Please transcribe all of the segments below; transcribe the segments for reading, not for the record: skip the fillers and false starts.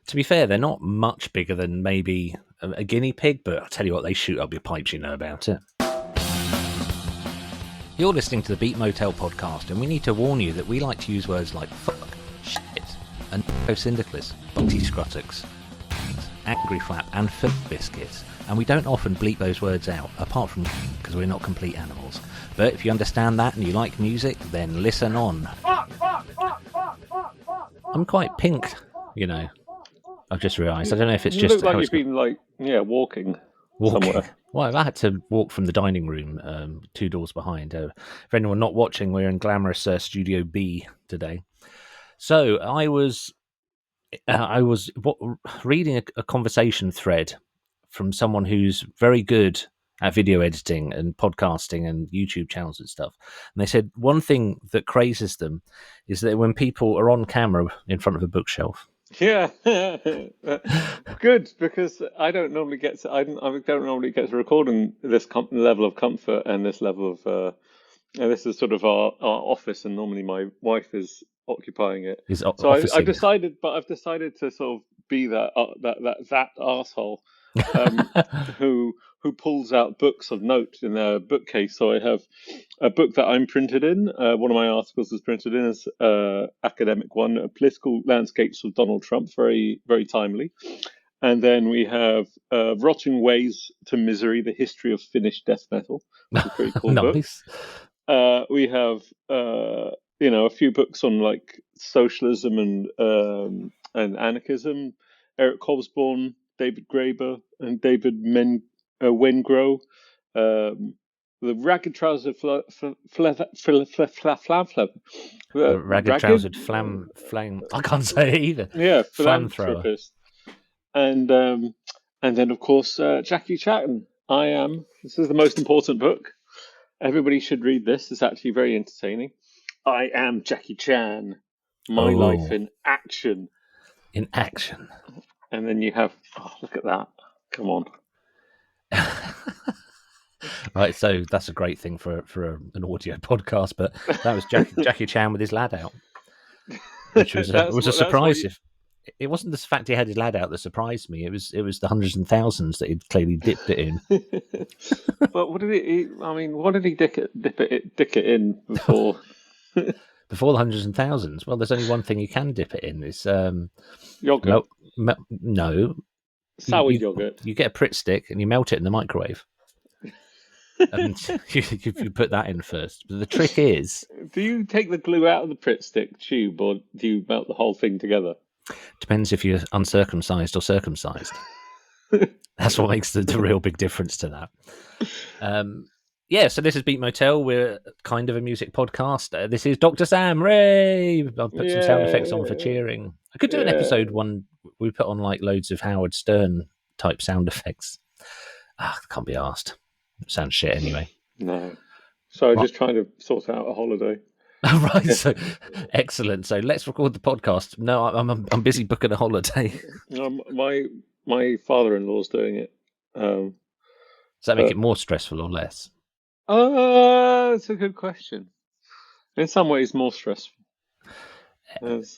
To be fair, they're not much bigger than maybe a guinea pig, but I'll tell you what, they shoot up your pipes, you know about it. You're listening to the Beat Motel podcast, and we need to warn you that we like to use words like fuck, shit, and syndicalist, bunty scrutux, angry flap, and filth biscuits, and we don't often bleep those words out, apart from because we're not complete animals. But if you understand that and you like music, then listen on. I'm quite pink, you know. I've just realised. I don't know if it's You just look like you've been walking somewhere. Well, I had to walk from the dining room 2 doors behind. For anyone not watching, we're in glamorous Studio B today. So I was reading a conversation thread from someone who's very good at video editing and podcasting and YouTube channels and stuff. And they said one thing that crazes them is that when people are on camera in front of a bookshelf. Yeah, good, because I don't normally get to recording this level of comfort and this level of. And this is sort of our office, and normally my wife is occupying it. I've decided to sort of be that arsehole who pulls out books of note in their bookcase. So I have a book that I'm printed in. One of my articles is printed in as academic one, Political Landscapes of Donald Trump, very, very timely. And then we have Rotting Ways to Misery, The History of Finnish Death Metal, which is a pretty cool Nice. book. We have a few books on like socialism and anarchism. Eric Hobsbawm, David Graeber, and David Wengrow. The Ragged Trousered Ragged Trousered Flame. I can't say it either. Yeah, philanthropist. And then of course Jackie Chan. This is the most important book. Everybody should read this. It's actually very entertaining. I Am Jackie Chan. My Life in Action. In action. And then you have, look at that. Come on. Right, so that's a great thing for an audio podcast, but that was Jackie Chan with his lad out, which was a surprise. If it wasn't the fact he had his lad out that surprised me, it was the hundreds and thousands that he'd clearly dipped it in. But what did he dick it in before? Before the hundreds and thousands? Well, there's only one thing you can dip it in. It's yogurt. No. Sour yogurt. You get a Pritt stick and you melt it in the microwave. And you put that in first. But the trick is... Do you take the glue out of the Pritt stick tube, or do you melt the whole thing together? Depends if you're uncircumcised or circumcised. That's what makes the real big difference to that. So this is Beat Motel. We're kind of a music podcast. This is Dr. Sam Ray. I'll put some sound effects on for cheering. I could do an episode one. We put on like loads of Howard Stern type sound effects. Can't be asked. Sounds shit anyway. No. So I'm just trying to sort out a holiday. Right. So excellent. So let's record the podcast. No, I'm busy booking a holiday. My father-in-law's doing it. Does that make it more stressful or less? That's a good question. In some ways, more stressful.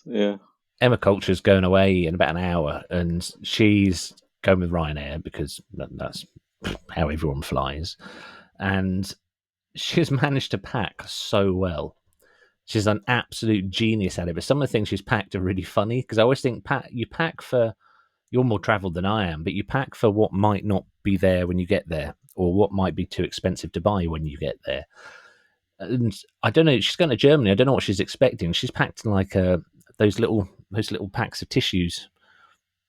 Yeah. Emma Coulter's going away in about an hour, and she's going with Ryanair because that's how everyone flies. And she's managed to pack so well. She's an absolute genius at it. But some of the things she's packed are really funny because I always think you pack for... You're more travelled than I am, but you pack for what might not be there when you get there, or what might be too expensive to buy when you get there. And I don't know. She's going to Germany. I don't know what she's expecting. She's packed like those little packs of tissues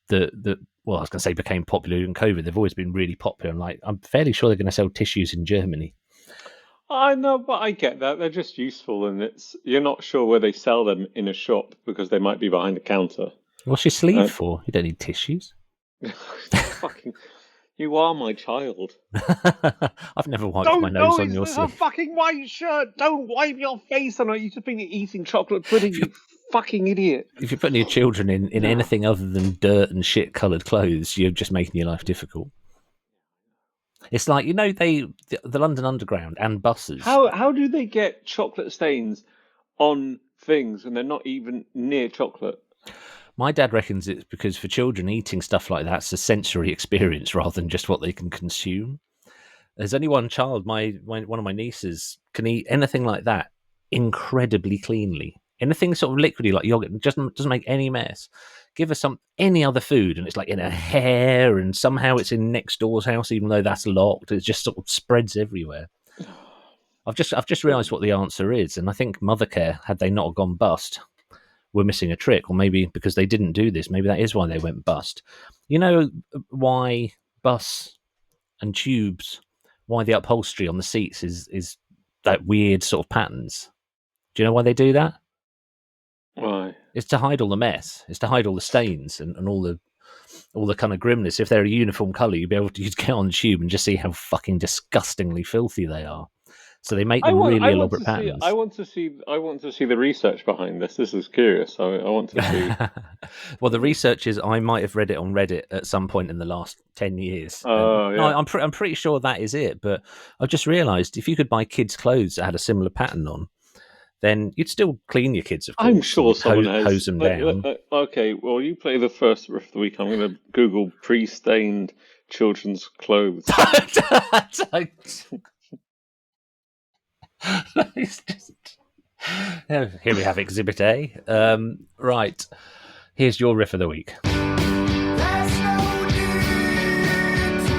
that I was going to say became popular in COVID. They've always been really popular. And I'm fairly sure they're going to sell tissues in Germany. I know, but I get that. They're just useful, and you're not sure where they sell them in a shop because they might be behind a counter. What's your sleeve for? You don't need tissues. You are my child. I've never wiped my nose on your sleeve. A fucking white shirt. Don't wipe your face on it. You've just been eating chocolate pudding, you fucking idiot. If you're putting your children in anything other than dirt and shit-coloured clothes, you're just making your life difficult. It's like, the London Underground and buses. How do they get chocolate stains on things when they're not even near chocolate? My dad reckons it's because for children, eating stuff like that's a sensory experience rather than just what they can consume. There's only one child. One of my nieces can eat anything like that incredibly cleanly. Anything sort of liquidy like yogurt just doesn't make any mess. Give her any other food, and it's like in her hair, and somehow it's in next door's house, even though that's locked. It just sort of spreads everywhere. I've just realised what the answer is, and I think Mothercare, had they not gone bust, were missing a trick, or maybe because they didn't do this, maybe that is why they went bust. You know why bus and tubes, why the upholstery on the seats is that weird sort of patterns? Do you know why they do that? Why? It's to hide all the mess. It's to hide all the stains and all the kind of grimness. If they're a uniform colour, you'd get on the tube and just see how fucking disgustingly filthy they are. So they make them really I want elaborate to see. I patterns. want to see. I want to see the research behind this. This is curious. I want to see. Well, the research is I might have read it on Reddit at some point in the last 10 years. And Oh no, yeah. I'm pretty sure that is it. But I've just realised if you could buy kids' clothes that had a similar pattern on, then you'd still clean your kids, of I'm course, sure and someone hose has. them down. Okay, well, you play the first riff of the week. I'm going to Google pre-stained children's clothes. It's just- Here we have Exhibit A. Right, here's your riff of the week. There's no need to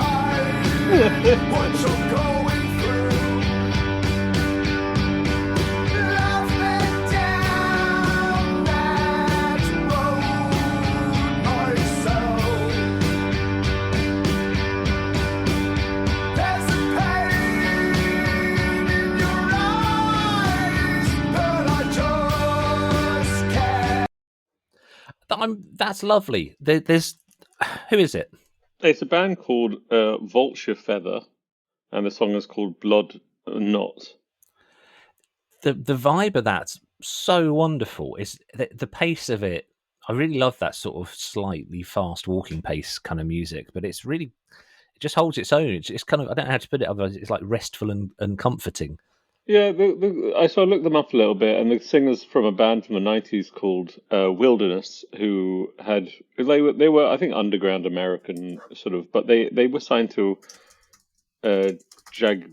hide what you're going through. Love me down that road myself. There's a pain in your eyes, but I just can't. That's lovely. There's who is it? It's a band called Vulture Feather, and the song is called Blood Knot. The vibe of that's so wonderful. It's the pace of it. I really love that sort of slightly fast walking pace kind of music, but it just holds its own. It's kind of, I don't know how to put it otherwise. It's like restful and comforting. Yeah, I looked them up a little bit, and the singer's from a band from the '90s called Wilderness, who had they were I think underground American sort of, but they were signed to uh, Jag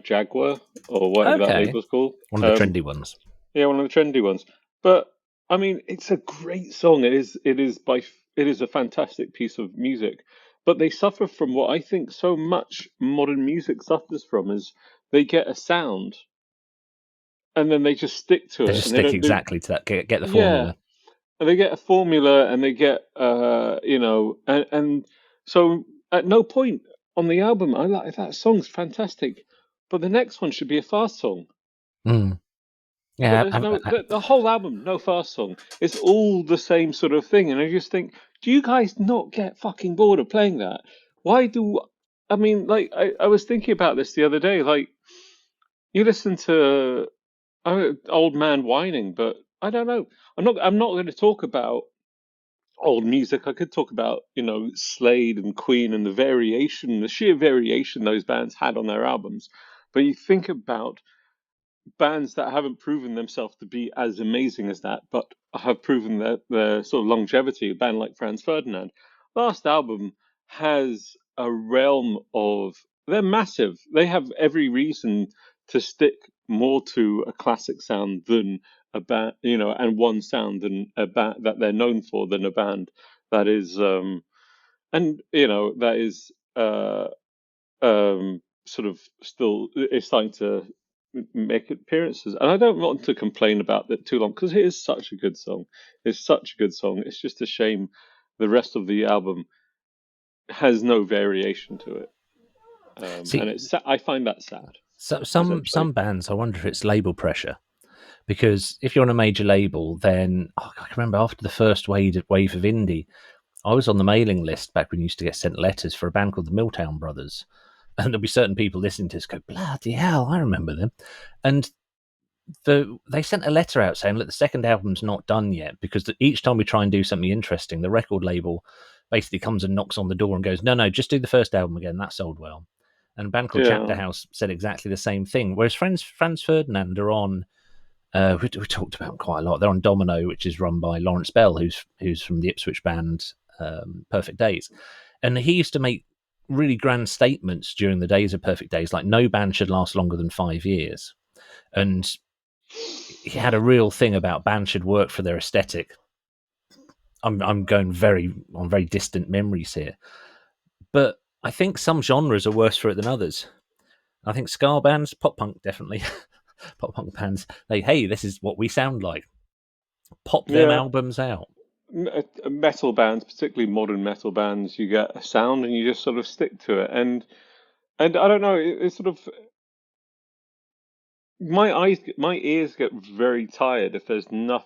Jaguar or whatever that Okay, label's called. one of the trendy ones. Yeah, one of the trendy ones. But I mean, it's a great song. It is a fantastic piece of music. But they suffer from what I think so much modern music suffers from is they get a sound and then they just stick to They it just and they stick don't do. exactly to that. Get the Yeah, formula. and they get a formula and they get and so at no point on the album I like that song's fantastic, but the next one should be a fast song. Mm. But Yeah, there's no the whole album, no fast song. It's all the same sort of thing, and I just think, do you guys not get fucking bored of playing that? Why do I mean, like I was thinking about this the other day. Like you listen to old man whining, but I don't know. I'm not going to talk about old music. I could talk about Slade and Queen and the sheer variation those bands had on their albums. But you think about bands that haven't proven themselves to be as amazing as that, but have proven their sort of longevity. A band like Franz Ferdinand, last album has a realm of they're massive. They have every reason to stick more to a classic sound than a band, and one sound than a band that they're known for than a band that is, that is sort of still is starting to make appearances. And I don't want to complain about that too long because it is such a good song. It's such a good song. It's just a shame the rest of the album has no variation to it, and see, I find that sad, so essentially. some bands, I wonder if it's label pressure. Because if you're on a major label, then I can remember after the first wave of indie, I was on the mailing list back when you used to get sent letters for a band called the Milltown Brothers, and there'll be certain people listening to this go, bloody hell, I remember them. And they sent a letter out saying, look, the second album's not done yet because each time we try and do something interesting, the record label basically comes and knocks on the door and goes, no, just do the first album again. That sold well. And a band called Yeah, Chapter House said exactly the same thing. Whereas Franz Ferdinand are on We talked about them quite a lot. They're on Domino, which is run by Lawrence Bell, who's from the Ipswich band Perfect Days, and he used to make really grand statements during the days of Perfect Days, like no band should last longer than 5 years, and he had a real thing about bands should work for their aesthetic. I'm going on very distant memories here, but I think some genres are worse for it than others. I think ska bands, pop punk definitely, pop punk bands, hey, this is what we sound like. Pop them Yeah, albums out. metal bands, particularly modern metal bands, you get a sound and you just sort of stick to it. And I don't know, it's sort of my ears get very tired if there's no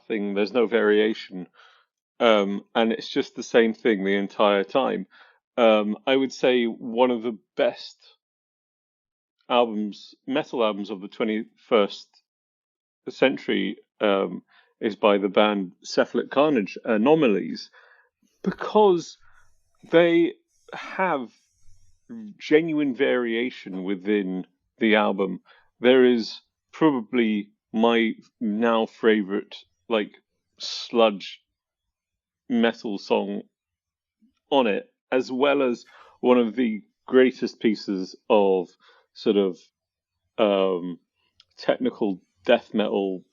variation, and it's just the same thing the entire time. I would say one of the best metal albums of the 21st century, is by the band Cephalic Carnage, Anomalies, because they have genuine variation within the album. There is probably my now favorite, like, sludge metal song on it, as well as one of the greatest pieces of sort of um, technical death metalcore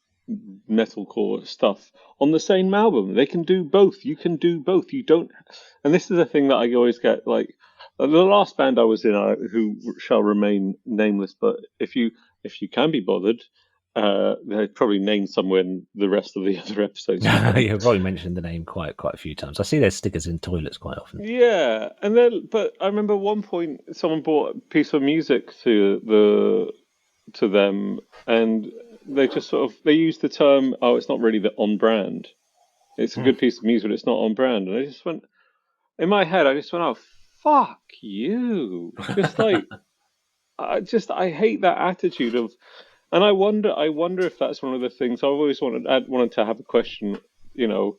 stuff on the same album. They can do both. You can do both. You don't. And this is a thing that I always get, like, the last band I was in, who shall remain nameless, but if you can be bothered, they're probably named somewhere in the rest of the other episodes. You've probably mentioned the name quite a few times. I see their stickers in toilets quite often. Yeah, and then, but I remember one point someone brought a piece of music to them, and they just sort of they used the term, "Oh, it's not really the on brand. It's a good piece of music, but it's not on brand." And I just went in my head, I just went, "Oh, fuck you!" Just like I hate that attitude of, and I wonder if that's one of the things I've always wanted to have a question, a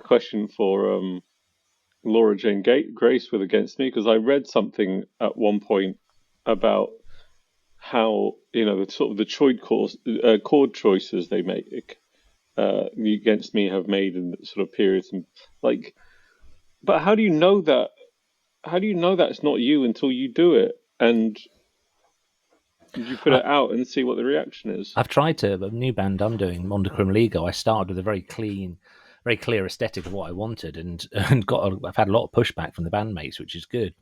question for Laura Jane Grace with Against Me, because I read something at one point about how the sort of the chord choices they make, the Against Me have made in sort of periods, and like, but how do you know that? How do you know that's not you until you do it and you put I, it out and see what the reaction is? I've tried to, a new band I'm doing, Mondo Criminaligo, I started with a very clear aesthetic of what I wanted, and I've had a lot of pushback from the bandmates, which is good.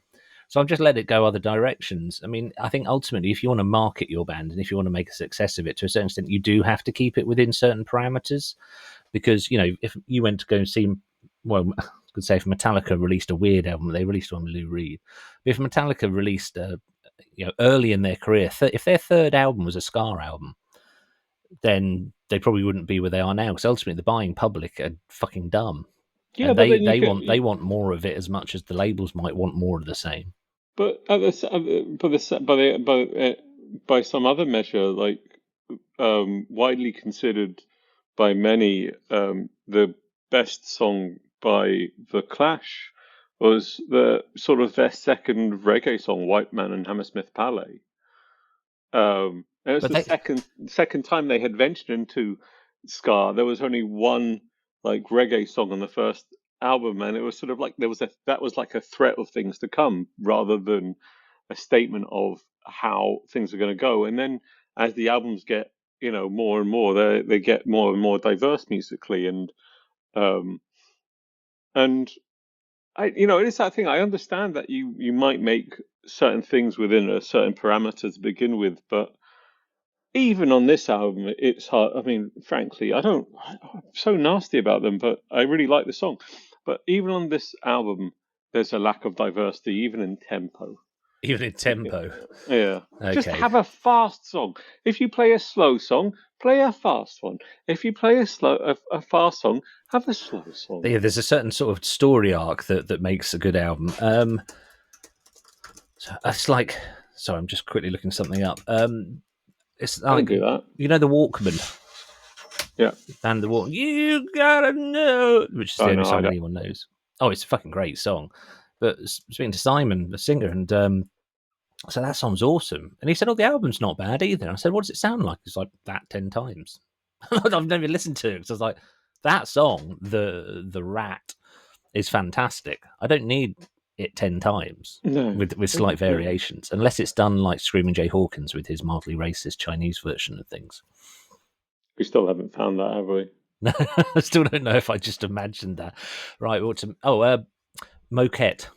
So I've just let it go other directions. I mean, I think ultimately, if you want to market your band and if you want to make a success of it, to a certain extent, you do have to keep it within certain parameters. Because, if you went to go and see, well, I could say if Metallica released a weird album, they released one with Lou Reed. But if Metallica released, early in their career, if their third album was a ska album, then they probably wouldn't be where they are now. Because ultimately, the buying public are fucking dumb, Yeah, and but they then you they could. want they want more of it as much as the labels might want more of the same. But at by some other measure, like, widely considered by many, the best song by The Clash was the sort of their second reggae song, White Man and Hammersmith Palais. And it's But the second time they had ventured into ska. There was only one, like, reggae song on the first album, and it was sort of like that was like a threat of things to come rather than a statement of how things are going to go. And then as the albums get, more and more, they get more and more diverse musically, um and it's that thing. I understand that you might make certain things within a certain parameter to begin with, but even on this album, it's hard. I mean, frankly, I'm so nasty about them, but I really like the song. But even on this album, there's a lack of diversity, even in tempo. even in tempo, Yeah. Just okay. have a fast song. If you play a slow song, play a fast one. If you play a fast song, have a slow song. Yeah, there's a certain sort of story arc that makes a good album. It's like, sorry, I'm just quickly looking something up. It's Don't like, do that. the Walkman Yeah. and the Walk. You gotta know, which is the Oh only no, I song don't. anyone knows. Oh, it's a fucking great song. But speaking to Simon, the singer, and so that song's awesome. And he said, "Oh, the album's not bad either." And I said, "What does it sound like?" It's like that 10 times. I've never listened to it because I was like, that song, the rat, is fantastic. I don't need it 10 times No, with slight no. variations, unless it's done like Screaming Jay Hawkins with his mildly racist Chinese version of things. We still haven't found that, have we? I still don't know if I just imagined that. Right, Moquette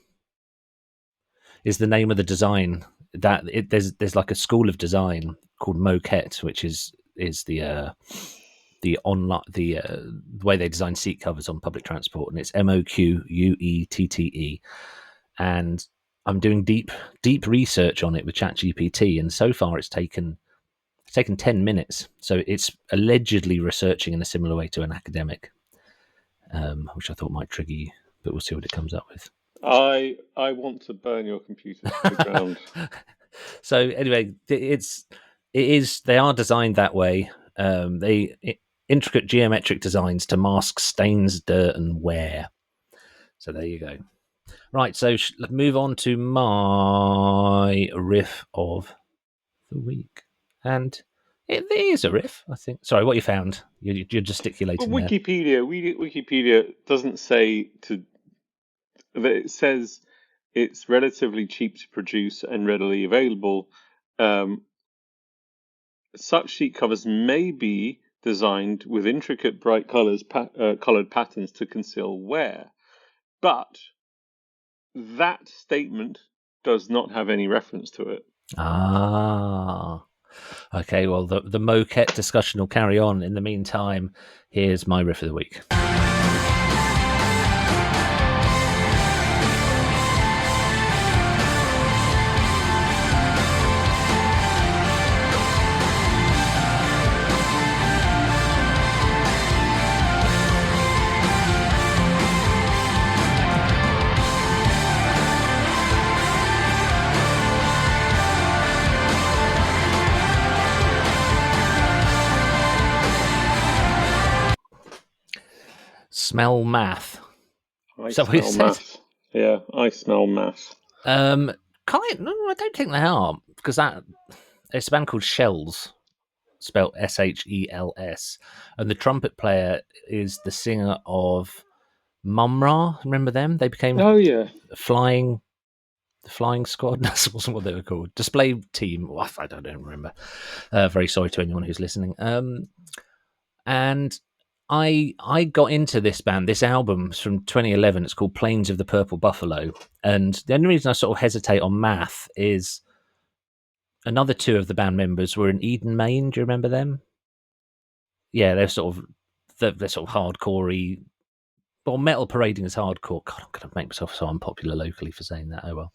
is the name of the design. There's like a school of design called Moquette, which is the way they design seat covers on public transport, and it's Moquette. And I'm doing deep research on it with ChatGPT, and so far it's taken 10 minutes. So it's allegedly researching in a similar way to an academic, which I thought might trigger you, but we'll see what it comes up with. I want to burn your computer to the ground. So anyway, they are designed that way. Intricate geometric designs to mask stains, dirt, and wear. So there you go. Right, so let's move on to my riff of the week. And it is a riff, I think. Sorry, what you found? You're gesticulating Well, there. Wikipedia doesn't say to. It says it's relatively cheap to produce and readily available. Such sheet covers may be designed with intricate, bright colored patterns to conceal wear, but that statement does not have any reference to it. Ah. Okay, well, the Moquette discussion will carry on. In the meantime, here's my riff of the week. Smell math. I So we smell said- math. Yeah, I smell math. No, I don't think they are, because it's a band called Shells, spelled Shels, and the trumpet player is the singer of Mumra. Remember them? They became Oh yeah. the Flying Squad. That wasn't what they were called. Display Team. Well, I don't remember. Very sorry to anyone who's listening. And I got into this band. This album's from 2011. It's called Plains of the Purple Buffalo. And the only reason I sort of hesitate on math is another two of the band members were in Eden, Maine. Do you remember them? Yeah, they're sort of hardcore-y. Well, metal parading is hardcore. God, I'm going to make myself so unpopular locally for saying that. Oh well.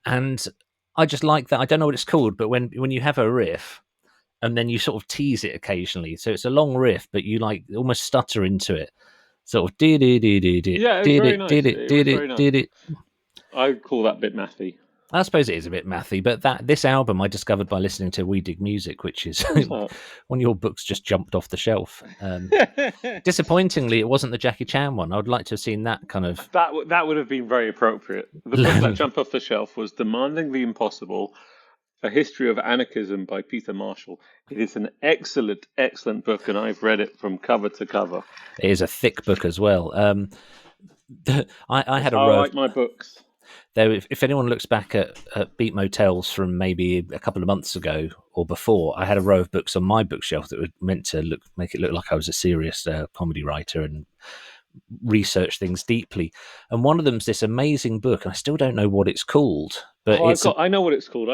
And I just like that. I don't know what it's called, but when you have a riff and then you sort of tease it occasionally, so it's a long riff, but you like almost stutter into it, sort of did it. Yeah, it was very nice. Did it. I would call that bit mathy. I suppose it is a bit mathy, but this album I discovered by listening to We Dig Music, which is one of your books just jumped off the shelf. Disappointingly, it wasn't the Jackie Chan one. I would like to have seen that kind of... That would have been very appropriate. The book that jumped off the shelf was Demanding the Impossible, A History of Anarchism by Peter Marshall. It is an excellent, excellent book, and I've read it from cover to cover. It is a thick book as well. I had a I row... like my books. If anyone looks back at Beat Motels from maybe a couple of months ago or before, I had a row of books on my bookshelf that were meant to make it look like I was a serious comedy writer and research things deeply. And one of them's this amazing book, and I still don't know what it's called. But I know what it's called.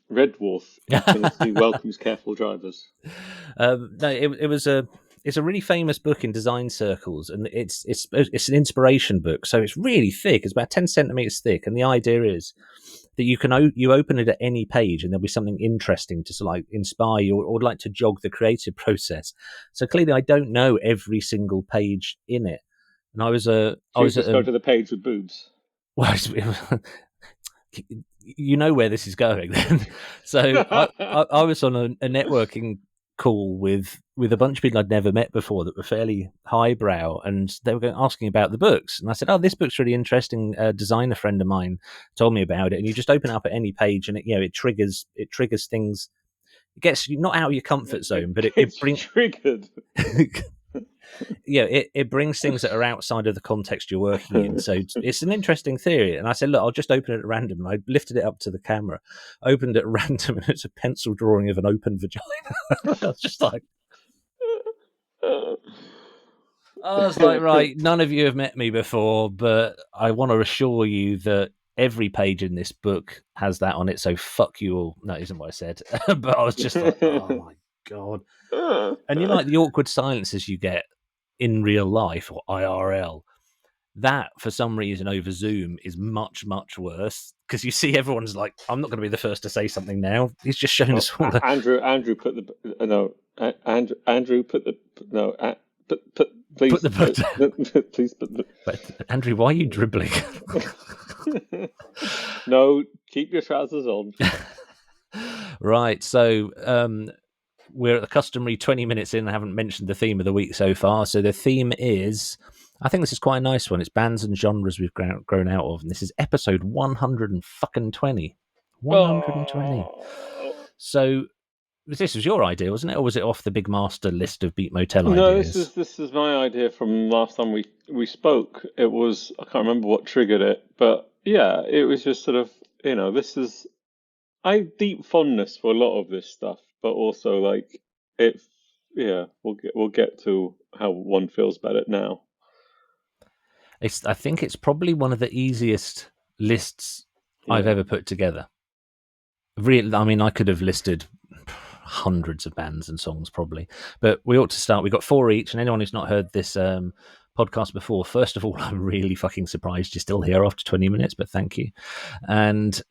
Red Dwarf Infinity welcomes careful drivers. No, it's a really famous book in design circles, and it's an inspiration book, so it's really thick. It's about 10 centimeters thick, and the idea is that you open it at any page, and there'll be something interesting to sort of like inspire you or like to jog the creative process. So clearly, I don't know every single page in it, and I was go to the page with boobs. Well, you know where this is going then. So I was on a networking call with a bunch of people I'd never met before that were fairly highbrow, and they were asking about the books. And I said, "Oh, this book's really interesting. A designer friend of mine told me about it." And you just open up at any page, and it triggers things. It gets you not out of your comfort zone, but it It's brings triggered. it brings things that are outside of the context you're working in. So it's an interesting theory. And I said, look, I'll just open it at random. And I lifted it up to the camera, opened it at random, and it's a pencil drawing of an open vagina. I was just like, right, none of you have met me before, but I want to assure you that every page in this book has that on it. So fuck you all. No, that isn't what I said. But I was just like, oh my God. And like the awkward silences you get in real life or IRL, that for some reason over Zoom is much, much worse because you see everyone's like, I'm not going to be the first to say something now. He's just shown us all the... Andrew put the no. Andrew put the no. Please Put the book down. Please put the... But Andrew, why are you dribbling? No, keep your trousers on. Right, so we're at the customary 20 minutes in. I haven't mentioned the theme of the week so far. So the theme is, I think this is quite a nice one. It's bands and genres we've grown out of. And this is episode 120. 120. Oh. So this was your idea, wasn't it? Or was it off the Big Master list of Beat Motel No, ideas? this is my idea from last time we spoke. It was, I can't remember what triggered it, but yeah, it was just sort of, this is, I have deep fondness for a lot of this stuff, but also like it, yeah, we'll get to how one feels about it now. I think it's probably one of the easiest lists I've ever put together. Really, I mean, I could have listed hundreds of bands and songs probably, but we ought to start. We got 4 each, and anyone who's not heard this podcast before, first of all, I'm really fucking surprised you're still here after 20 minutes, but thank you. And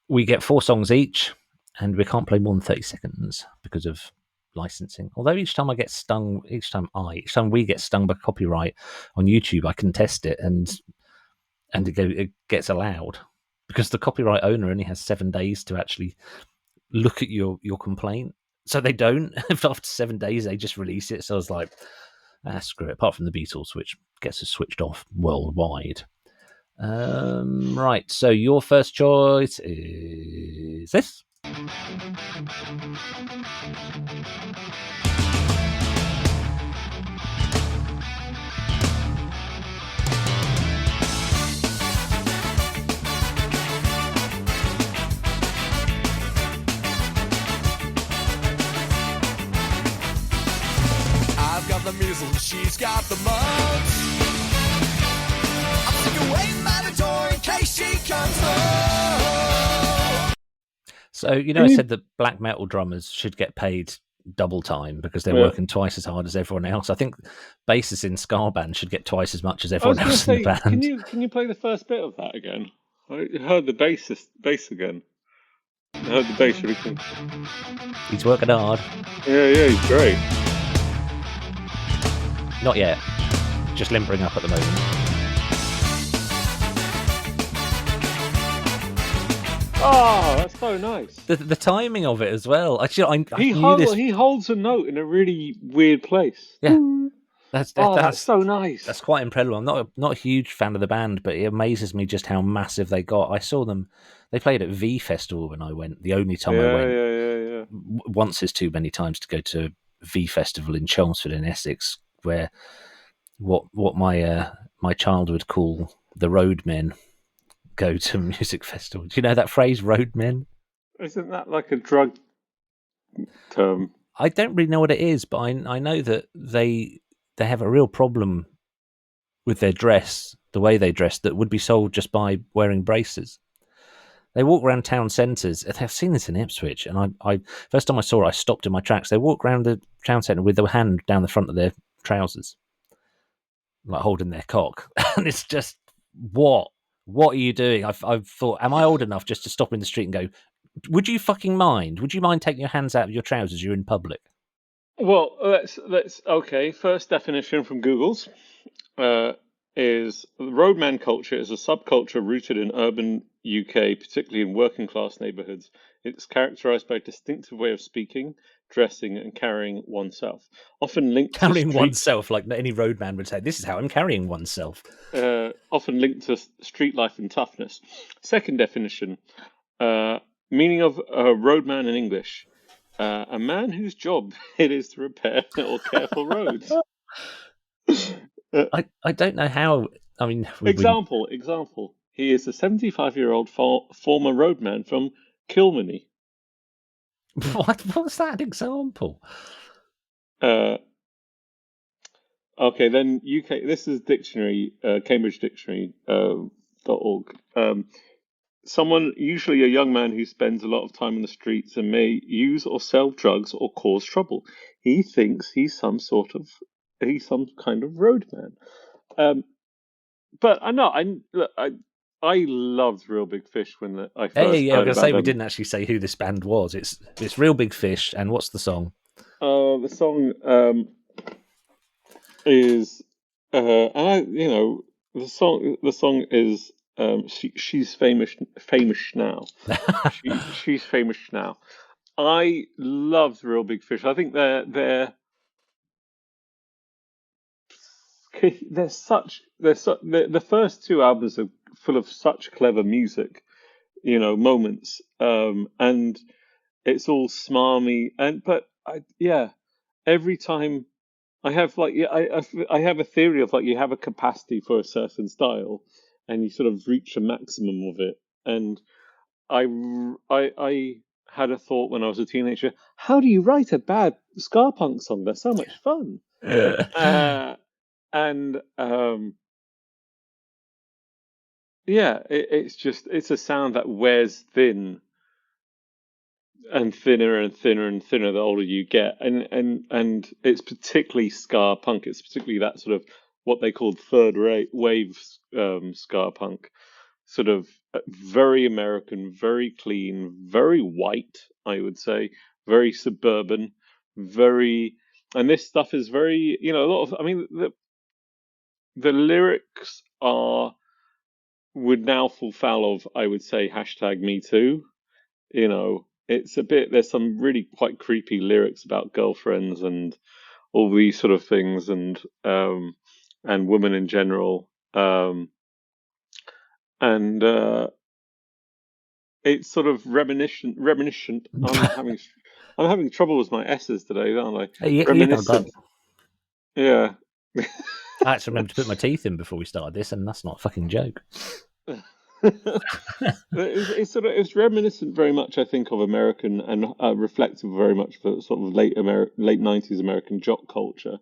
we get 4 songs each, and we can't play more than 30 seconds because of licensing. Although each time we get stung by copyright on YouTube, I can test it, and it gets allowed because the copyright owner only has 7 days to actually look at your complaint. So they don't. After 7 days, they just release it. So I was like, screw it. Apart from the Beatles, which gets us switched off worldwide. Right. So your first choice is this. The measles, she's got the mumps. I'm sick of waiting by the door in case she comes home. So, I said that black metal drummers should get paid double time because they're working twice as hard as everyone else. I think bassists in ska bands should get twice as much as everyone else in the band. Can you play the first bit of that again? I heard the bass again. I heard the bass really cool. He's working hard. Yeah, he's great. Not yet. Just limpering up at the moment. Oh, that's so nice. The timing of it as well. Actually, He holds a note in a really weird place. Yeah, that's so nice. That's quite incredible. I'm not a huge fan of the band, but it amazes me just how massive they got. I saw them. They played at V Festival when I went. The only time I went. Yeah. Once is too many times to go to V Festival in Chelmsford in Essex, where what my child would call the roadmen go to music festival. Do you know that phrase, roadmen? Isn't that like a drug term? I don't really know what it is, but I know that they have a real problem with their dress, the way they dress, that would be solved just by wearing braces. They walk around town centres. I've seen this in Ipswich, and I first time I saw it, I stopped in my tracks. They walk around the town centre with their hand down the front of their trousers, like holding their cock, and it's just what are you doing? I've thought, am I old enough just to stop in the street and go, would you fucking mind? Would you mind taking your hands out of your trousers? You're in public. Well, let's okay. First definition from Google's is roadman culture is a subculture rooted in urban UK, particularly in working class neighbourhoods. It's characterised by a distinctive way of speaking, dressing, and carrying oneself. Often linked to Carrying street, oneself, like any roadman would say, this is how I'm carrying oneself. often linked to street life and toughness. Second definition, meaning of a roadman in English: a man whose job it is to repair or care for roads. I don't know how. I mean, Example. He is a 75-year-old former roadman from Kilmeny. what's that example? Okay, then UK. This is dictionary, Cambridge Dictionary .org. Someone, usually a young man who spends a lot of time on the streets and may use or sell drugs or cause trouble. He thinks he's some kind of roadman. But I know I loved Real Big Fish when I first Yeah, I was heard gonna about say we them. didn't actually say who this band was. It's Real Big Fish, and what's the song? The song is the song is she's famous now. She's famous now. I loved Real Big Fish. I think they're the first two albums are full of such clever music, moments, and it's all smarmy, every time I have I have a theory of like you have a capacity for a certain style, and you sort of reach a maximum of it. And I had a thought when I was a teenager: how do you write a bad ska-punk song? They're so much fun. And it's a sound that wears thin and thinner and thinner and thinner the older you get, and it's particularly ska punk. It's particularly that sort of what they called wave ska punk, sort of very American, very clean, very white, I would say, very suburban, and this stuff is very, a lot of. I mean, the lyrics would now fall foul of, I would say, hashtag Me Too. It's a bit. There's some really quite creepy lyrics about girlfriends and all these sort of things, and women in general. And it's sort of reminiscent. I'm having trouble with my S's today, aren't I? Reminiscent. Yeah. I actually remember to put my teeth in before we started this, and that's not a fucking joke. It's reminiscent very much, I think, of American, and reflective very much of sort of late 90s American jock culture,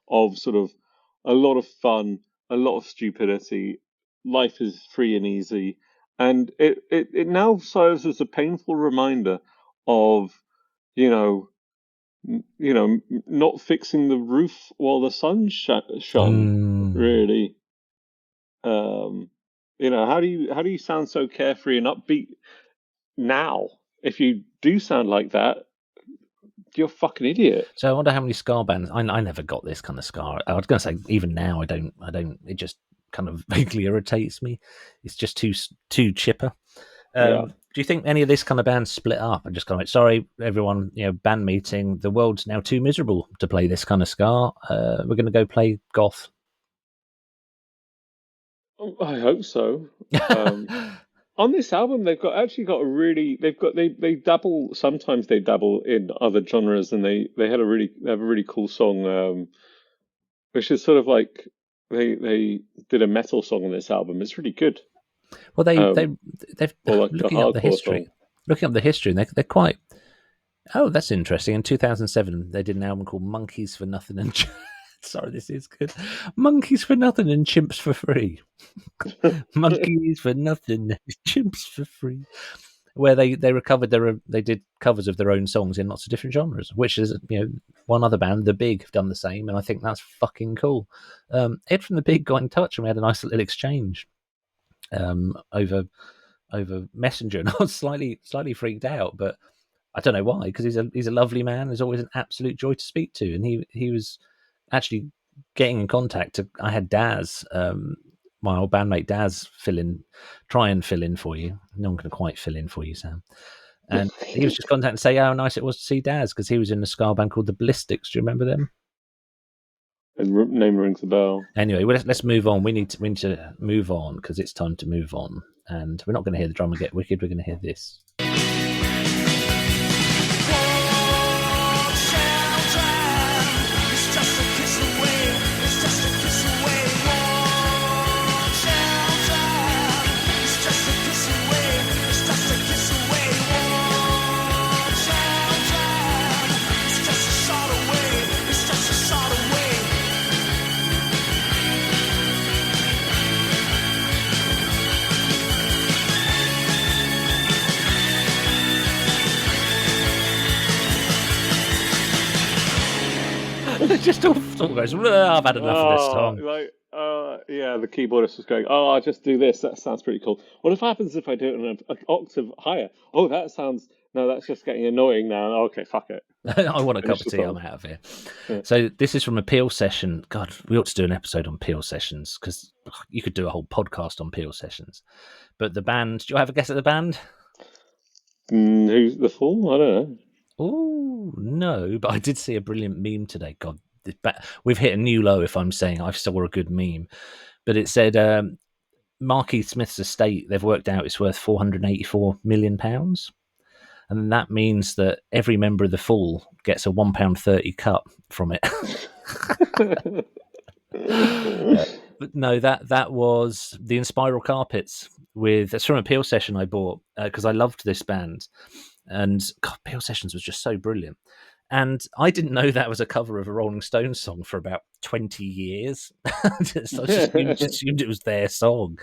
of sort of a lot of fun, a lot of stupidity. Life is free and easy, and it now serves as a painful reminder of, you know, not fixing the roof while the sun shone. Really. How do you sound so carefree and upbeat now? If you do sound like that, you're a fucking idiot. So I wonder how many ska bands. I never got this kind of ska. I was going to say even now I don't. It just kind of vaguely irritates me. It's just too chipper. Yeah. Do you think any of this kind of bands split up and just kind of like, sorry everyone, band meeting, the world's now too miserable to play this kind of ska. We're going to go play goth. I hope so. On this album, they dabble. Sometimes they dabble in other genres, and they have a really cool song, which is sort of like they did a metal song on this album. It's really good. Well, they've or like looking a up the history. song. Looking up the history, and they're quite. Oh, that's interesting. In 2007, they did an album called Monkeys for Nothing and. Sorry, this is good. Monkeys for Nothing and Chimps for Free. Monkeys for Nothing, Chimps for Free. Where they recovered they did covers of their own songs in lots of different genres, which is one other band, The Big, have done the same, and I think that's fucking cool. Ed from The Big got in touch and we had a nice little exchange over Messenger, and I was slightly freaked out, but I don't know why, because he's a lovely man. There's always an absolute joy to speak to, and he was actually getting in contact. I had Daz, my old bandmate Daz, try and fill in for you. No one can quite fill in for you, Sam. And he was just contacting to say how nice it was to see Daz, because he was in a ska band called the Ballistics. Do you remember them? Name rings a bell. Anyway, let's move on. We need to move on, because it's time to move on. And we're not going to hear the drummer get wicked. We're going to hear this. It just all goes, I've had enough of this song. Yeah, the keyboardist was going, oh, I'll just do this. That sounds pretty cool. What happens if I do it an octave higher? Oh, no, that's just getting annoying now. Okay, fuck it. I want a cup of tea. I'm out of here. Yeah. So this is from a Peel session. God, we ought to do an episode on Peel sessions, because you could do a whole podcast on Peel sessions. But the band, do you have a guess at the band? Who's the Fool? I don't know. Oh, no, but I did see a brilliant meme today. God, we've hit a new low if I'm saying I saw a good meme. But it said, Marquis Smith's estate, they've worked out it's worth £484 million. And that means that every member of the Fool gets a £1.30 cut from it. But no, that was the Inspiral Carpets. It's from a Peel session I bought, because I loved this band. And God, Peel Sessions was just so brilliant. And I didn't know that was a cover of a Rolling Stones song for about 20 years. So I just assumed it was their song.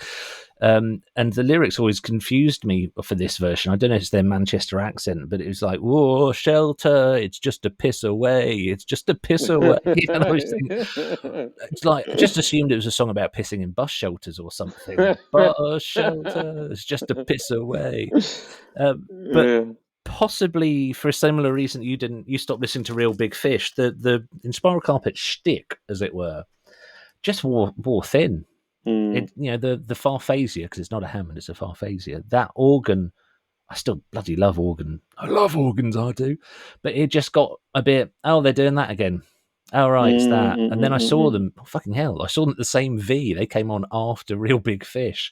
And the lyrics always confused me for this version. I don't know if it's their Manchester accent, but it was like, whoa, shelter, it's just a piss away. It's just a piss away. And I was thinking, it's like, I just assumed it was a song about pissing in bus shelters or something. Bus shelter, it's just a piss away. But possibly for a similar reason you stopped listening to Real Big Fish, the Inspiral Carpet shtick, as it were, just wore thin. It, the Farfasia, because it's not a Hammond, it's a Farfasia. That organ, I still bloody love organ. I love organs, I do. But it just got a bit, oh, they're doing that again. Oh, right, it's that. And then I saw them, fucking hell, I saw them at the same V. They came on after Real Big Fish.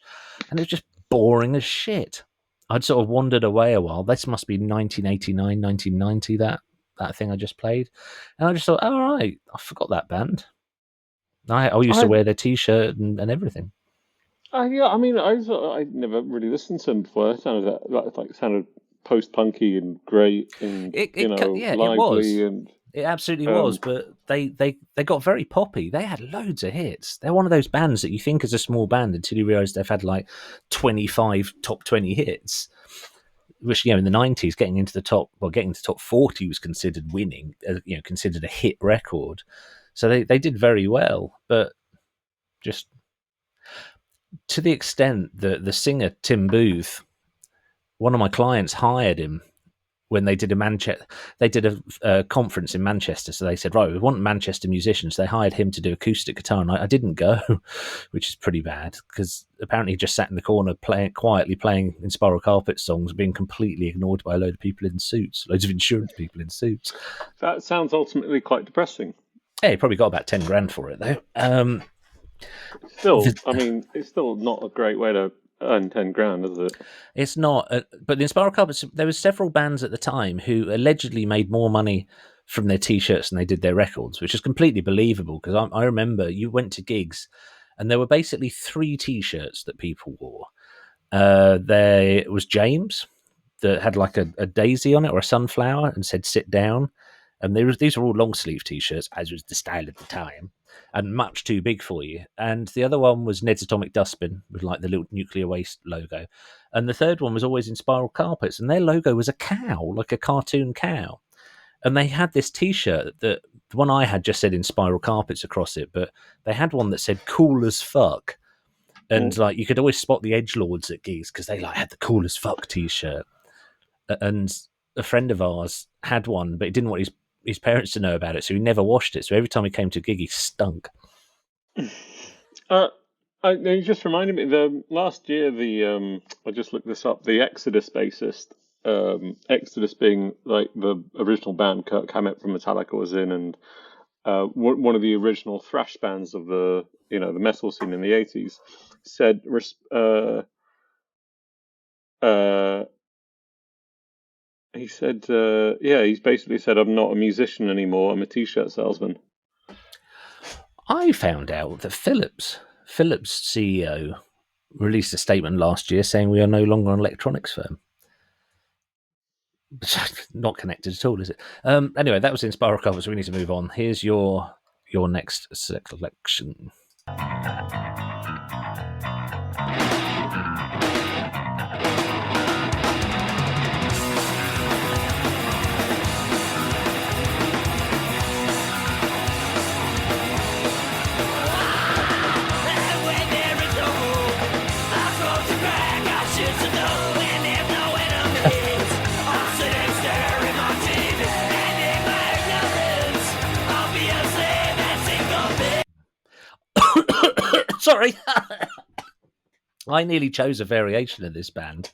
And it was just boring as shit. I'd sort of wandered away a while. This must be 1989, 1990, that thing I just played. And I just thought, oh, right, I forgot that band. I used to wear their T-shirt and everything. Yeah, I mean, I never really listened to them before. It sounded post-punky and great and lively. It was. It absolutely was, but they got very poppy. They had loads of hits. They're one of those bands that you think is a small band until you realise they've had like 25 top 20 hits. Which, in the 90s, getting to top 40 was considered winning, considered a hit record. So they did very well, but just to the extent that the singer Tim Booth, one of my clients hired him when they did a conference in Manchester. So they said, right, we want Manchester musicians. They hired him to do acoustic guitar, and I didn't go, which is pretty bad, because apparently he just sat in the corner quietly playing Inspiral Carpet songs, being completely ignored by a load of people in suits, loads of insurance people in suits. That sounds ultimately quite depressing. Yeah, he probably got about 10 grand for it, though. It's still not a great way to earn 10 grand, is it? It's not. But the Inspiral Carpets, there were several bands at the time who allegedly made more money from their T-shirts than they did their records, which is completely believable, because I remember you went to gigs and there were basically 3 T-shirts that people wore. There was James, that had like a daisy on it or a sunflower and said "sit down," and these were all long sleeve T-shirts, as was the style at the time, and much too big for you. And the other one was Ned's Atomic Dustbin with like the little nuclear waste logo, and the third one was always Inspiral Carpets, and their logo was a cow, like a cartoon cow. And they had this T-shirt that the one I had just said Inspiral Carpets across it, but they had one that said "cool as fuck." And like you could always spot the edgelords at gigs because they like had the "cool as fuck" T-shirt. And a friend of ours had one, but he didn't want his parents to know about it, so he never washed it. So every time he came to a gig, he stunk. You just reminded me. Last year, I just looked this up. The Exodus bassist Exodus being like the original band Kirk Hammett from Metallica was in, and one of the original thrash bands of the the metal scene in the 80s, said he said he's basically said, I'm not a musician anymore, I'm a t-shirt salesman. I found out that Philips CEO released a statement last year saying we are no longer an electronics firm. Not connected at all, is it? Anyway, that was Inspire Cover, so we need to move on. Here's your next selection. Sorry. I nearly chose a variation of this band.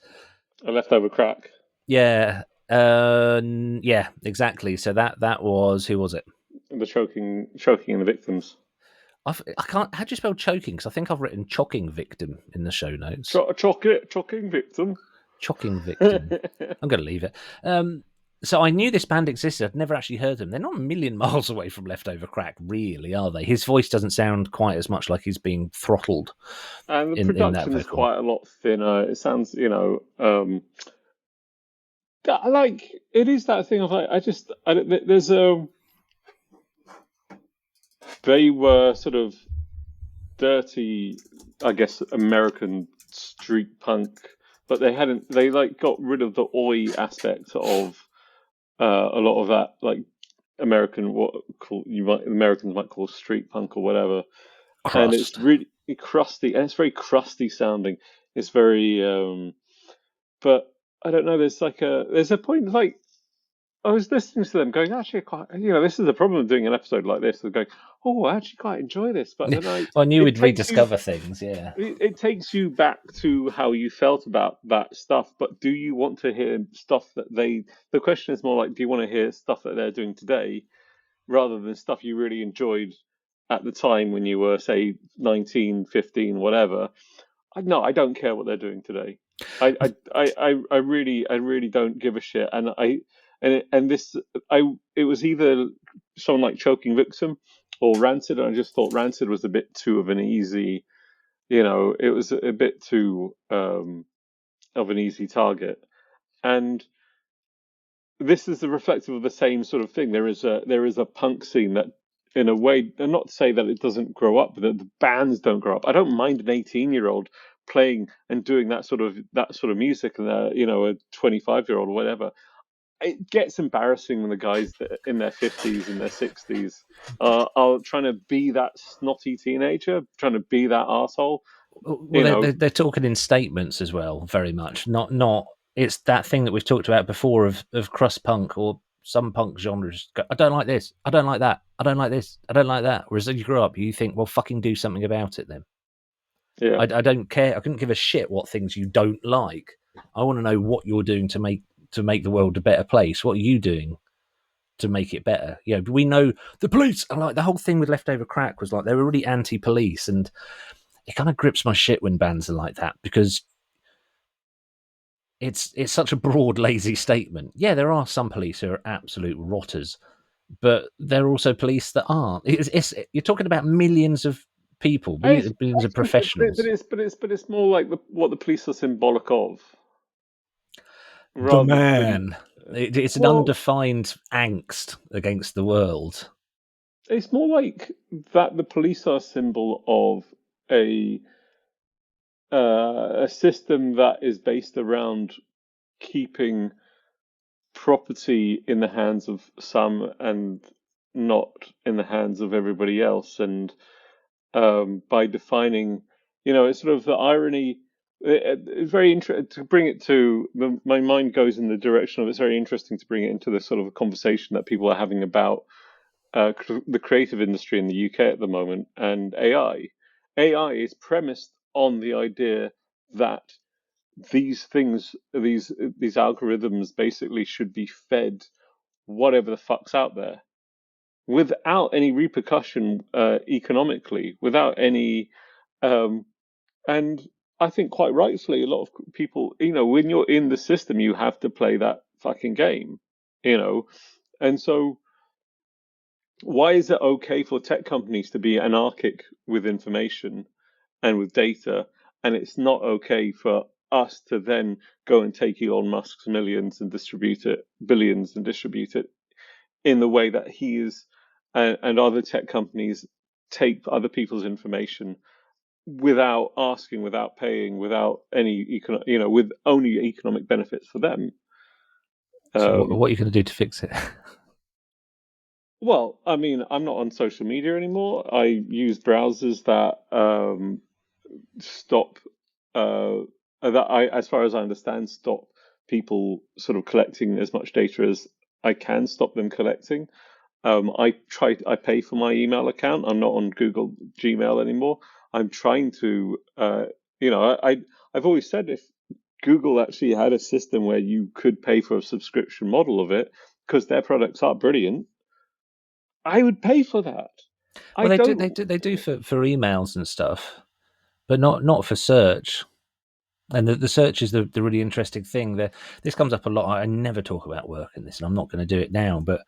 A Leftover Crack. Yeah. Yeah, exactly. So that was, who was it? The choking and the victims. I can't. How do you spell choking? Because I think I've written chocking victim in the show notes. Chocking victim. Chocking victim. I'm going to leave it. So I knew this band existed. I'd never actually heard them. They're not a million miles away from Leftover Crack, really, are they? His voice doesn't sound quite as much like he's being throttled. And the in that production is vocal. quite a lot thinner. It sounds, like it is that thing of like there's they were sort of dirty, I guess, American street punk, but they like got rid of the oi aspect of a lot of that, like Americans might call street punk or whatever. Crust. And it's really crusty, and it's very crusty sounding. It's very but I don't know, there's a point, like I was listening to them going, actually, this is the problem of doing an episode like this, of going, oh, I actually quite enjoy this. But then I knew we'd rediscover things, yeah. It takes you back to how you felt about that stuff, but do you want to hear stuff that the question is more like, do you want to hear stuff that they're doing today rather than stuff you really enjoyed at the time when you were, say, 19, 15, whatever? No, I don't care what they're doing today. I really don't give a shit. And it was either someone like Choking Victim or Rancid, and I just thought Rancid was a bit too of an easy, it was a bit too of an easy target. And this is reflective of the same sort of thing. There is a punk scene that, in a way, and not to say that it doesn't grow up, but that the bands don't grow up. I don't mind an 18-year-old playing and doing that sort of music, and a 25-year-old or whatever. It gets embarrassing when the guys that are in their 50s and their 60s are trying to be that snotty teenager, trying to be that arsehole. Well, they're talking in statements as well, very much. Not. It's that thing that we've talked about before of crust punk or some punk genres. I don't like this. I don't like that. I don't like this. I don't like that. Whereas as you grow up, you think, well, fucking do something about it then. Yeah. I don't care. I couldn't give a shit what things you don't like. I want to know what you're doing to make the world a better place. What are you doing to make it better? Yeah, we know the police, and like the whole thing with Leftover Crack was like they were really anti-police, and it kind of grips my shit when bands are like that, because it's such a broad, lazy statement. Yeah, there are some police who are absolute rotters, but there are also police that aren't. You're talking about millions of people, billions of professionals. But it's more like what the police are symbolic of. The man. It's an undefined angst against the world. It's more like that the police are a symbol of a system that is based around keeping property in the hands of some and not in the hands of everybody else. And by defining, it's sort of the irony. It's very interesting to bring it to my mind goes in the direction of, it's very interesting to bring it into this sort of a conversation that people are having about the creative industry in the UK at the moment, and AI. AI is premised on the idea that these things, these algorithms basically should be fed whatever the fuck's out there without any repercussion economically, without any, um, and I think quite rightfully, a lot of people, when you're in the system, you have to play that fucking game, and so why is it okay for tech companies to be anarchic with information and with data, and it's not okay for us to then go and take Elon Musk's millions and distribute it, billions, and distribute it in the way that he is, and other tech companies take other people's information without asking, without paying, without any with only economic benefits for them. So what are you going to do to fix it? Well, I mean, I'm not on social media anymore. I use browsers that stop as far as I understand, stop people sort of collecting as much data as I can stop them collecting. I pay for my email account. I'm not on Google Gmail anymore. I'm trying to, I've always said if Google actually had a system where you could pay for a subscription model of it, because their products are brilliant, I would pay for that. Well, they do for emails and stuff, but not for search. And the search is the really interesting thing. This comes up a lot. I never talk about work in this, and I'm not going to do it now. But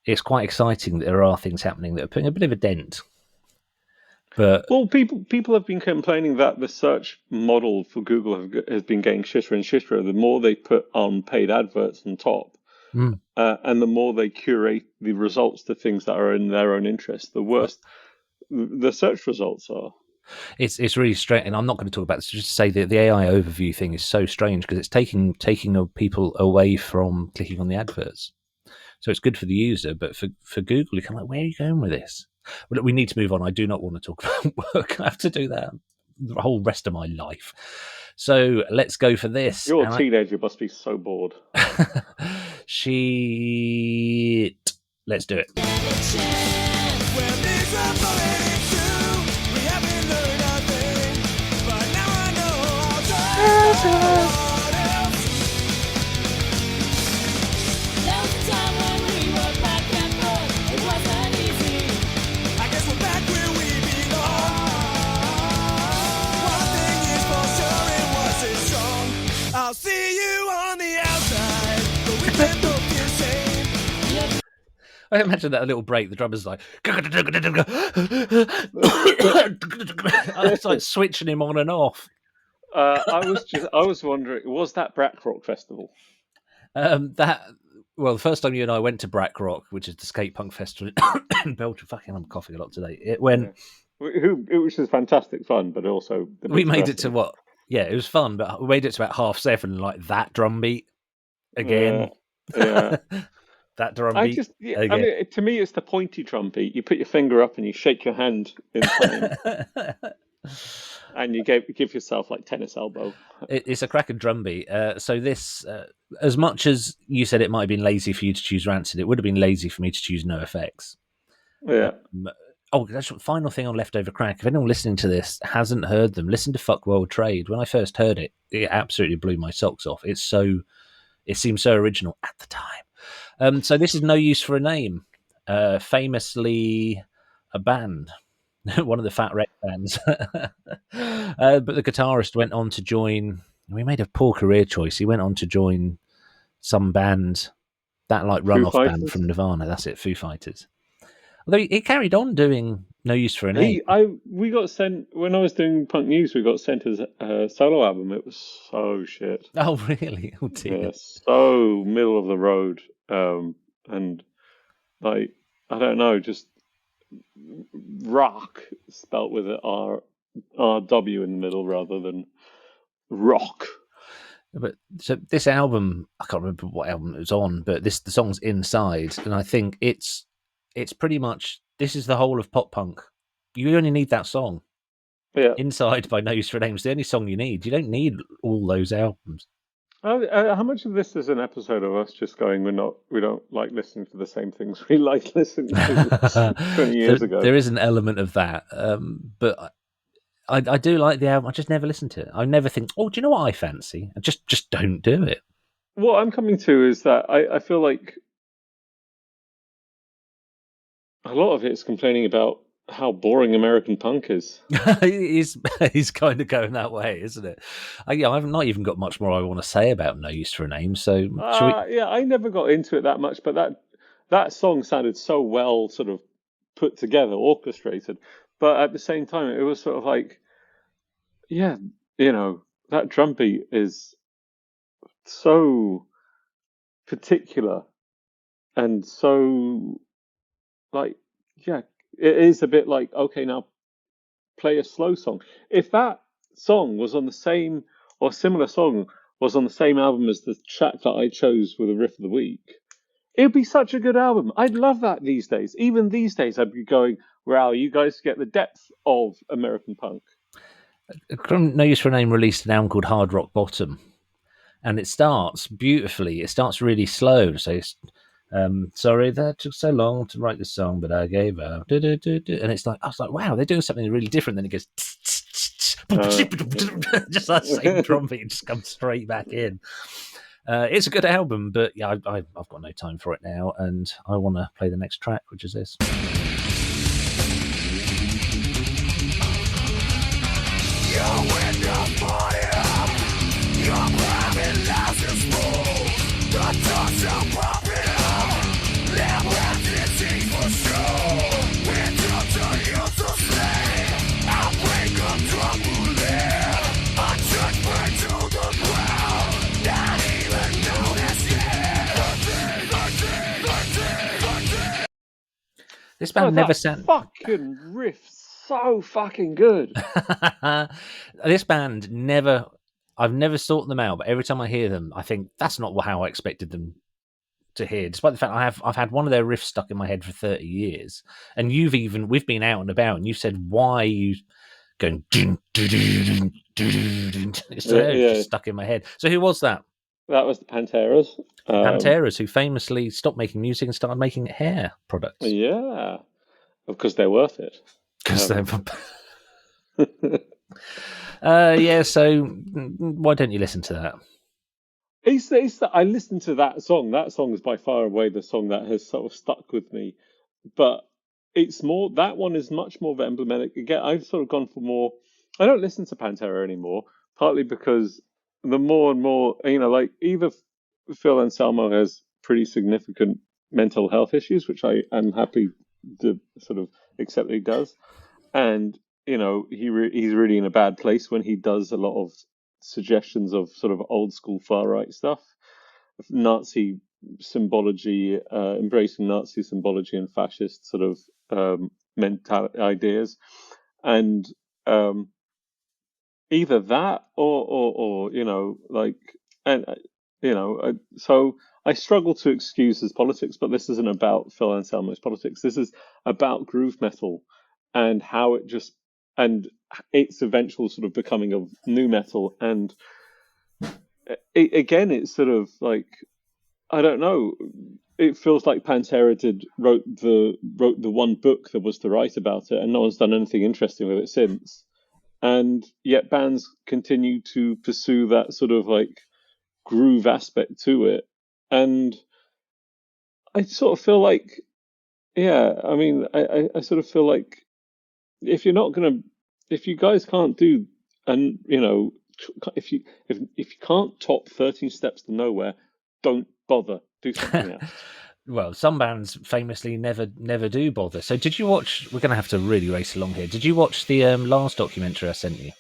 it's quite exciting that there are things happening that are putting a bit of a dent. But well, people have been complaining that the search model for Google has been getting shitter and shitter. The more they put on paid adverts on top, and the more they curate the results to things that are in their own interest, the worse the search results are. It's really strange, and I'm not going to talk about this. Just to say that the AI overview thing is so strange because it's taking people away from clicking on the adverts. So it's good for the user, but for Google, you're kind of like, where are you going with this? Well, we need to move on. I do not want to talk about work. I have to do that the whole rest of my life. So let's go for this. You're a teenager, must be so bored. Shit. Let's do it. I'll see you on the outside, but we can both feel safe. I imagine that a little break, the drummer's like, it's like switching him on and off. I was wondering, was that Brack Rock Festival? Well, the first time you and I went to Brack Rock, which is the Ska-punk festival in Belgium, fucking, I'm coughing a lot today. It which was fantastic fun, but also we made it to what? Yeah, it was fun, but we made it to about 7:30, like that drum beat again. Yeah. That drum beat. I mean, to me, it's the pointy drum beat. You put your finger up and you shake your hand in time, and you give yourself like tennis elbow. It's a cracking drum beat. So this, as much as you said it might have been lazy for you to choose Rancid, it would have been lazy for me to choose NoFX. Yeah. That's the final thing on Leftover Crack. If anyone listening to this hasn't heard them, listen to Fuck World Trade. When I first heard it, it absolutely blew my socks off. It seemed so original at the time. So this is No Use for a Name, famously a band, one of the Fat Wreck bands. But the guitarist went on to join. We made a poor career choice. He went on to join some band, that like runoff band from Nirvana. That's it, Foo Fighters. Although he carried on doing No Use for a Name. We got sent, when I was doing Punk News, we got sent his solo album. It was so shit. Oh, really? Oh, dear. Yeah, so middle of the road. And like, I don't know, just rock spelt with an R-W in the middle rather than rock. But so this album, I can't remember what album it was on, but the song's Inside, and I think it's pretty much, this is the whole of pop punk. You only need that song. Yeah. Inside by No Use for a Name is the only song you need. You don't need all those albums. How much of this is an episode of us just going, we don't like listening to the same things we like listening to 20 years ago? There is an element of that, but I do like the album. I just never listen to it. I never think, oh, do you know what I fancy? I just don't do it. What I'm coming to is that I feel like a lot of it's complaining about how boring American punk is. he's kind of going that way, isn't it? I've not even got much more I want to say about No Use for a Name. So should we? Yeah, I never got into it that much, but that song sounded so well sort of put together, orchestrated. But at the same time, it was sort of like, yeah, that drum beat is so particular and so like, yeah, it is a bit like, okay, now play a slow song. If that song was on the same or similar song was on the same album as the track that I chose with the riff of the week, it'd be such a good album. I'd love that these days. Even these days, I'd be going, wow, you guys get the depth of American punk. No Use for a Name released an album called Hard Rock Bottom, and it starts beautifully. It starts really slow. So, sorry that took so long to write this song, but I gave up. And it's like, I was like, wow, they're doing something really different. Then it goes, just that same drum beat just comes straight back in. It's a good album, but yeah, I've got no time for it now, and I want to play the next track, which is this. This band never sound fucking riff so fucking good. This band never. I've never sought them out, but every time I hear them, I think that's not how I expected them to hear. Despite the fact I've had one of their riffs stuck in my head for 30 years, and we've been out and about, and you said, why are you going? It's just stuck in my head. So who was that? That was the Panteras. Panteras, who famously stopped making music and started making hair products. Yeah, because they're worth it. Because they're. Yeah, so why don't you listen to that? I listened to that song. That song is by far away the song that has sort of stuck with me. But it's more, that one is much more emblematic. Again, I've sort of gone for more. I don't listen to Pantera anymore, partly because the more and more, like either Phil Anselmo has pretty significant mental health issues, which I am happy to sort of accept that he does. And he's really in a bad place when he does a lot of suggestions of sort of old school far right stuff, Nazi symbology, embracing Nazi symbology and fascist sort of mental ideas, and either that or so I struggle to excuse his politics, but this isn't about Phil Anselmo's politics. This is about groove metal and how it just and its eventual sort of becoming of new metal. And again, it's sort of like, I don't know. It feels like Pantera wrote the one book there was to write about it, and no one's done anything interesting with it since. And yet bands continue to pursue that sort of like groove aspect to it. And I sort of feel like, I sort of feel like if you guys can't do, and if you can't top 13 Steps to Nowhere, don't bother. Do something else. Well, some bands famously never do bother. So did you watch, we're going to have to really race along here, did you watch the last documentary I sent you?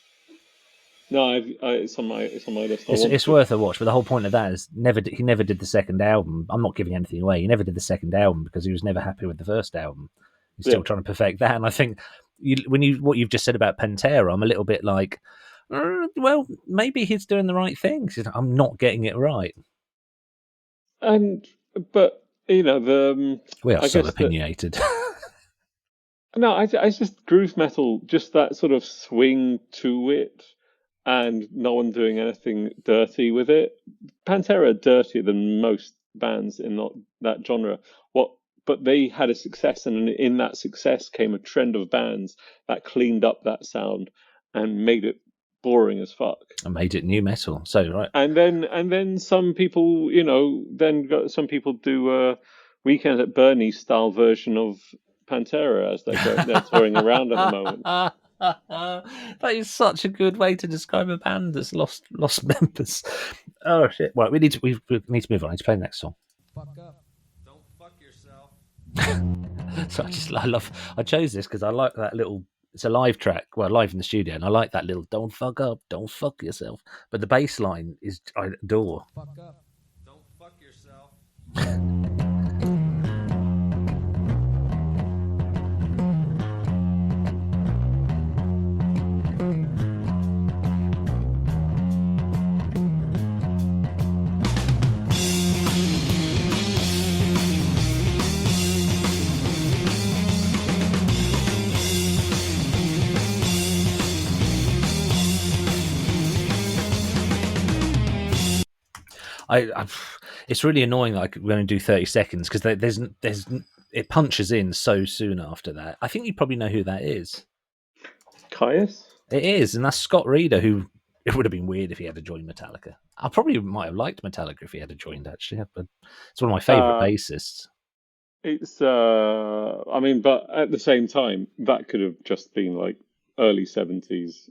No, it's on my list. It's worth a watch, but the whole point of that is he never did the second album. I'm not giving anything away. He never did the second album because he was never happy with the first album. He's still trying to perfect that. And I think what you've just said about Pantera, I'm a little bit like, well, maybe he's doing the right thing. I'm not getting it right. But we are so opinionated. No, I just groove metal, just that sort of swing to it, and no one doing anything dirty with it. Pantera are dirtier than most bands in that genre. But they had a success, and in that success came a trend of bands that cleaned up that sound and made it boring as fuck. I made it new metal. So right. And then some people, some people do a Weekend at Bernie's style version of Pantera as they're touring around at the moment. That is such a good way to describe a band that's lost members. Oh shit! Well, we need to move on. I need to play the next song. Fuck up. Don't fuck yourself. So I chose this because I like that little. It's a live track, well, live in the studio, and I like that little "Don't fuck up, don't fuck yourself." But the bass line is I adore. Fuck up. Don't fuck yourself. It's really annoying that we only do 30 seconds because there's it punches in so soon after that. I think you probably know who that is. Caius? It is, and that's Scott Reeder, who it would have been weird if he had to join Metallica. I probably might have liked Metallica if he had joined, actually, but it's one of my favourite bassists. It's, but at the same time, that could have just been like early 70s,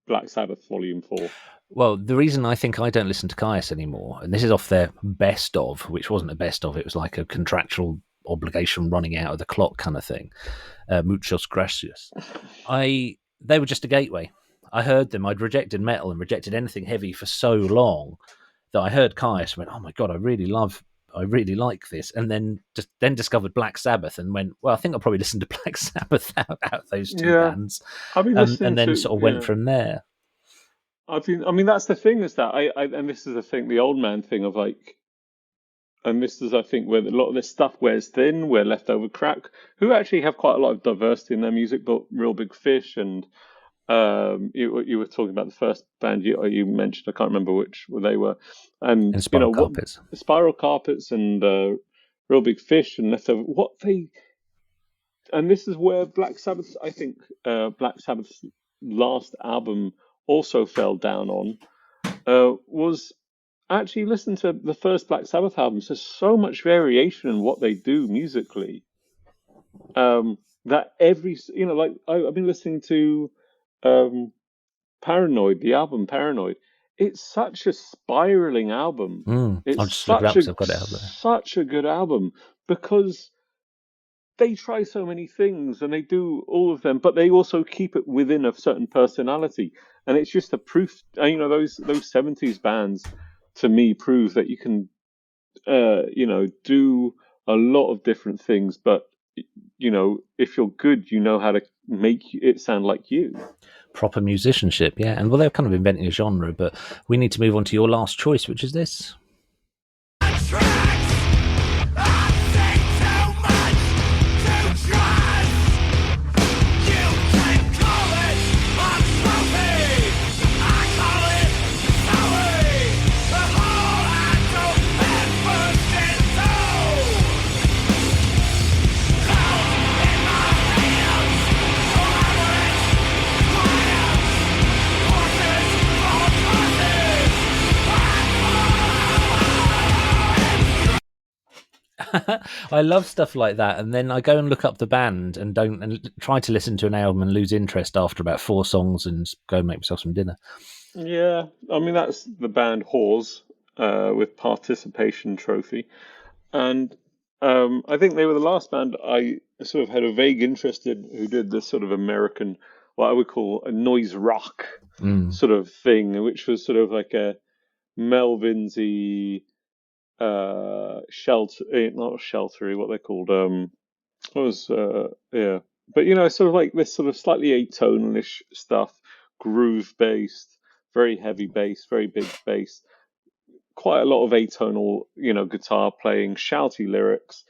Black Sabbath Volume 4. Well, the reason I think I don't listen to Caius anymore, and this is off their best of, which wasn't a best of, it was like a contractual obligation running out of the clock kind of thing. Muchos gracias. They were just a gateway. I heard them. I'd rejected metal and rejected anything heavy for so long that I heard Caius and went, "Oh my god, I really like this," and then discovered Black Sabbath and went, "Well, I think I'll probably listen to Black Sabbath out of those two bands," and then sort of went from there. That's the thing, is that and this is the thing, the old man thing of like, and this is, I think, where a lot of this stuff wears thin, where Leftover Crack, who actually have quite a lot of diversity in their music, but Real Big Fish, and you were talking about the first band you mentioned, I can't remember which they were, and Spiral Carpets. Spiral Carpets and Real Big Fish and Leftover, and this is where Black Sabbath, I think, Black Sabbath's last album also fell down on, was actually listen to the first Black Sabbath albums. There's so much variation in what they do musically, that I've been listening to Paranoid, the album Paranoid. It's such a spiraling album. It's such a good album because they try so many things and they do all of them, but they also keep it within a certain personality. And it's just a proof, those 70s bands to me prove that you can, do a lot of different things, but, if you're good, you know how to make it sound like you. Proper musicianship, yeah. And well, they're kind of inventing a genre, but we need to move on to your last choice, which is this. I love stuff like that, and then I go and look up the band and try to listen to an album and lose interest after about 4 songs and go and make myself some dinner. Yeah, that's the band Whores with Participation Trophy, and I think they were the last band I sort of had a vague interest in who did this sort of American, what I would call a noise rock sort of thing, which was sort of like a Melvins-y, not sheltery, what they're called, but sort of like this sort of slightly atonal-ish stuff, groove based, very heavy bass, very big bass, quite a lot of atonal, guitar playing, shouty lyrics,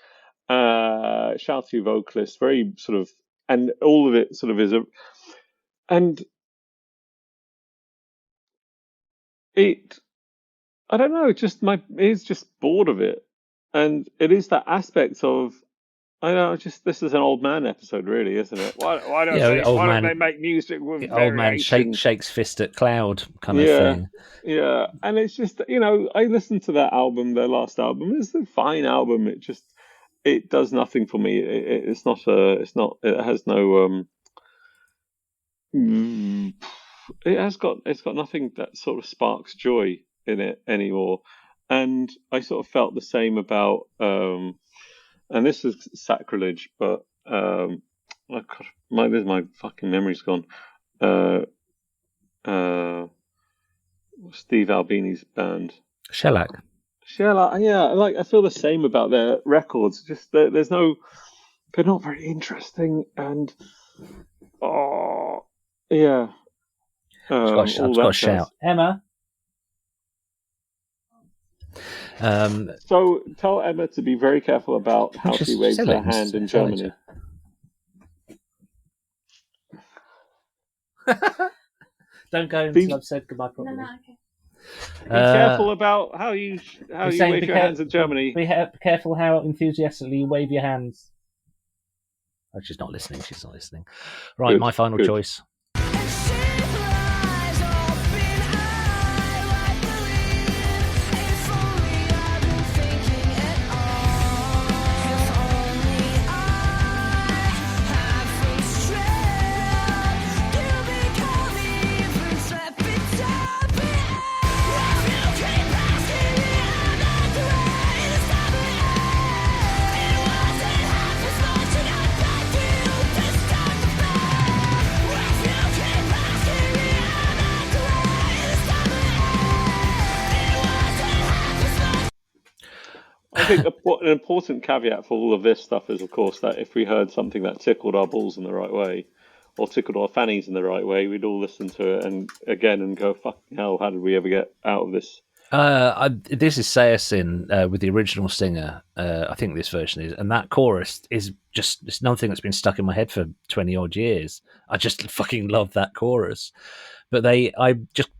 shouty vocalists, very sort of, and all of it sort of is I don't know, it's just bored of it. And it is that aspect of I know. Just this is an old man episode, really, isn't it? Why don't Yeah, they? old Why don't they man, make music with old man variations? shakes fist at cloud kind of Yeah, thing. yeah. And it's just I listened to that album, their last album. It's a fine album. It does nothing for me. It's not it has no mm, it's got nothing that sort of sparks joy in it anymore. And I sort of felt the same about and this is sacrilege, but oh God, my fucking memory's gone. Uh, uh, Steve Albini's band. Shellac. Yeah, like I feel the same about their records. Just there's no, they're not very interesting, and oh yeah, I've just all got to that jazz. shout, Emma. So tell Emma to be very careful about how she waves say her later, hand in say Germany. Don't go until I've said goodbye properly. No, okay. Be careful about how you wave your hands in Germany. Be careful how enthusiastically you wave your hands. Oh, she's not listening. She's not listening. Right, my final choice. I think an important caveat for all of this stuff is, of course, that if we heard something that tickled our balls in the right way, or tickled our fannies in the right way, we'd all listen to it and go, fucking hell, how did we ever get out of this? This is Sayasin with the original singer. I think this version is, and that chorus is just it's another thing that's been stuck in my head for 20 odd years. I just fucking love that chorus. But I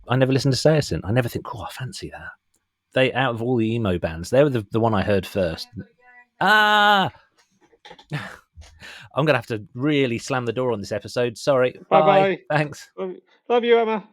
never listened to Sayasin. I never think, oh, I fancy that. They, out of all the emo bands, they were the one I heard first. I'm gonna have to really slam the door on this episode. Sorry. Bye. Bye. Thanks. Love you, Emma.